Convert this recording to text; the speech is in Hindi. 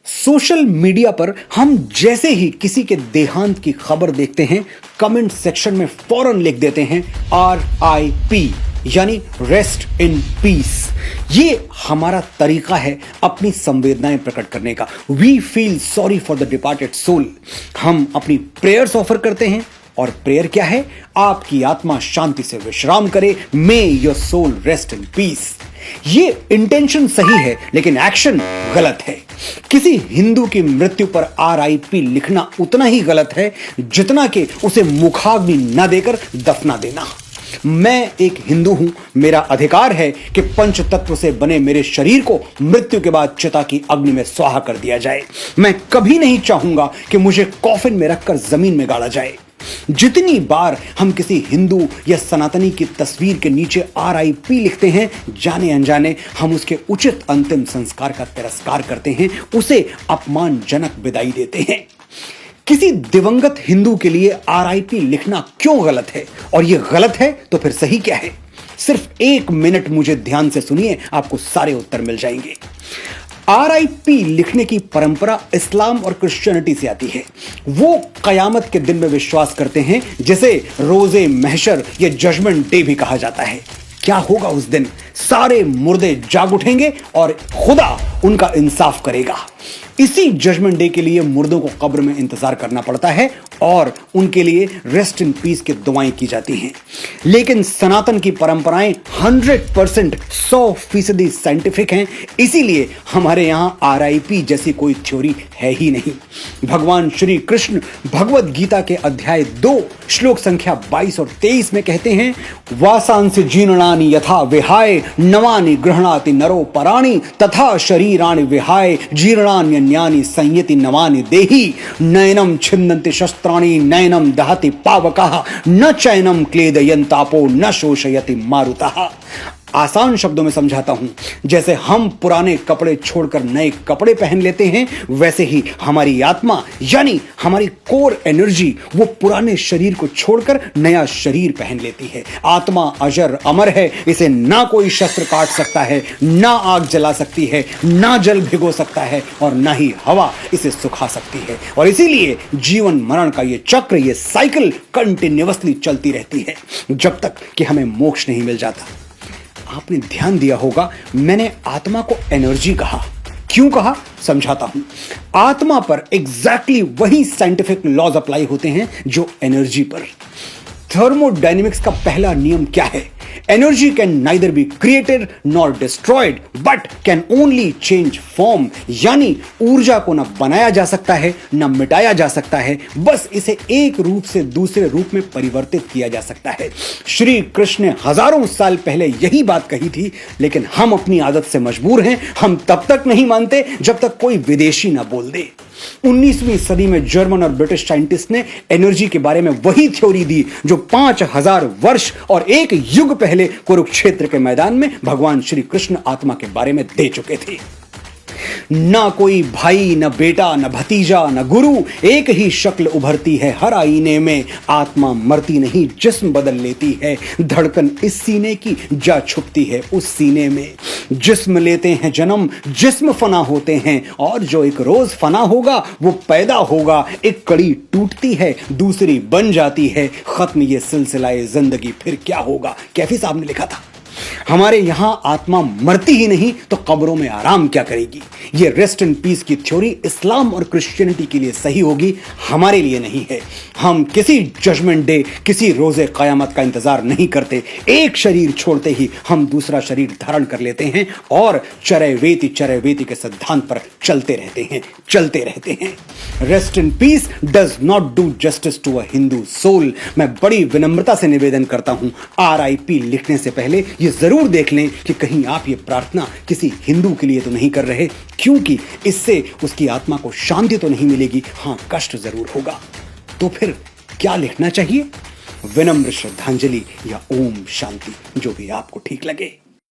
सोशल मीडिया पर हम जैसे ही किसी के देहांत की खबर देखते हैं, कमेंट सेक्शन में फौरन लिख देते हैं RIP, यानी रेस्ट इन पीस। ये हमारा तरीका है अपनी संवेदनाएं प्रकट करने का। We feel sorry for the departed soul. हम अपनी प्रेयर्स ऑफर करते हैं, और प्रेयर क्या है? आपकी आत्मा शांति से विश्राम करे, may your soul rest in peace. ये इंटेंशन सही है, लेकिन एक्शन गलत है। किसी हिंदू की मृत्यु पर RIP लिखना उतना ही गलत है जितना कि उसे मुखाग्नि न देकर दफना देना। मैं एक हिंदू हूं, मेरा अधिकार है कि पंच तत्व से बने मेरे शरीर को मृत्यु के बाद चिता की अग्नि में स्वाहा कर दिया जाए। मैं कभी नहीं चाहूंगा कि मुझे कॉफिन में रखकर जमीन में गाड़ा जाए। जितनी बार हम किसी हिंदू या सनातनी की तस्वीर के नीचे RIP लिखते हैं, जाने अनजाने हम उसके उचित अंतिम संस्कार का तिरस्कार करते हैं, उसे अपमानजनक विदाई देते हैं। किसी दिवंगत हिंदू के लिए RIP लिखना क्यों गलत है, और यह गलत है तो फिर सही क्या है? सिर्फ 1 मिनट मुझे ध्यान से सुनिए, आपको सारे उत्तर मिल जाएंगे। RIP लिखने की परंपरा इस्लाम और क्रिश्चियनिटी से आती है। वो कयामत के दिन में विश्वास करते हैं, जिसे रोजे महशर या जजमेंट डे भी कहा जाता है। क्या होगा उस दिन? सारे मुर्दे जाग उठेंगे और खुदा उनका इंसाफ करेगा। इसी जजमेंट डे के लिए मुर्दों को कब्र में इंतजार करना पड़ता है और उनके लिए रेस्ट इन पीस की दुआएं की जाती हैं। लेकिन सनातन की परंपराएं 100% साइंटिफिक हैं, इसीलिए हमारे यहां RIP जैसी कोई थ्योरी है ही नहीं। भगवान श्री कृष्ण भगवद गीता के अध्याय 2 श्लोक संख्या 22 और 23 में कहते हैं, वासांसि जीर्णानि यथा विहाय नवानि गृह्णाति नरो पराणि तथा शरीराणि विहाय जीर्णान्यन्यानि संयति नवानि देहि नयनम छिन्दन्ति शस्त्राणि नयनम दहति पावकः न चैनम क्लेदयन्तापो न शोषयति मारुतः। आसान शब्दों में समझाता हूं, जैसे हम पुराने कपड़े छोड़कर नए कपड़े पहन लेते हैं, वैसे ही हमारी आत्मा यानी हमारी कोर एनर्जी वो पुराने शरीर को छोड़कर नया शरीर पहन लेती है। आत्मा अजर अमर है, इसे ना कोई शस्त्र काट सकता है, ना आग जला सकती है, ना जल भिगो सकता है, और ना ही हवा इसे सुखा सकती है। और इसीलिए जीवन मरण का ये चक्र, ये साइकिल कंटिन्यूअसली चलती रहती है जब तक कि हमें मोक्ष नहीं मिल जाता। आपने ध्यान दिया होगा, मैंने आत्मा को एनर्जी कहा। क्यों कहा? समझाता हूं। आत्मा पर एग्जैक्टली वही साइंटिफिक लॉज अप्लाई होते हैं जो एनर्जी पर। थर्मोडायनेमिक्स का पहला नियम क्या है? Energy can neither be created nor destroyed but can only change form, यानी ऊर्जा को ना बनाया जा सकता है ना मिटाया जा सकता है, बस इसे एक रूप से दूसरे रूप में परिवर्तित किया जा सकता है। श्री कृष्ण ने हजारों साल पहले यही बात कही थी, लेकिन हम अपनी आदत से मजबूर हैं। हम तब तक नहीं मानते जब तक कोई विदेशी ना बोल दे। 19वीं सदी में जर्मन और ब्रिटिश साइंटिस्ट ने एनर्जी के बारे में वही थ्योरी दी जो 5000 वर्ष और एक युग पहले कुरुक्षेत्र के मैदान में भगवान श्री कृष्ण आत्मा के बारे में दे चुके थे। ना कोई भाई, न बेटा, न भतीजा, न गुरु, एक ही शक्ल उभरती है हर आईने में। आत्मा मरती नहीं, जिस्म बदल लेती है। धड़कन इस सीने की जा छुपती है उस सीने में। जिस्म लेते हैं जन्म, जिस्म फना होते हैं, और जो एक रोज फना होगा वो पैदा होगा। एक कड़ी टूटती है, दूसरी बन जाती है। खत्म ये सिलसिलाए जिंदगी, फिर क्या होगा? कैफी साहब ने लिखा था। हमारे यहां आत्मा मरती ही नहीं तो कब्रों में आराम क्या करेगी? ये रेस्ट इन पीस की थ्योरी इस्लाम और क्रिश्चियनिटी के लिए सही होगी, हमारे लिए नहीं है। हम किसी जजमेंट डे, किसी रोजे कयामत का इंतजार नहीं करते। एक शरीर छोड़ते ही हम दूसरा शरीर धारण कर लेते हैं और चरैवेति के सिद्धांत पर चलते रहते हैं। Rest in peace does not do justice to a Hindu soul. मैं बड़ी विनम्रता से निवेदन करता हूं, RIP लिखने से पहले ये जरूर देख लें कि कहीं आप ये प्रार्थना किसी हिंदू के लिए तो नहीं कर रहे, क्योंकि इससे उसकी आत्मा को शांति तो नहीं मिलेगी, हां कष्ट जरूर होगा। तो फिर क्या लिखना चाहिए? विनम्र श्रद्धांजलि या ओम शांति, जो भी आपको ठीक लगे।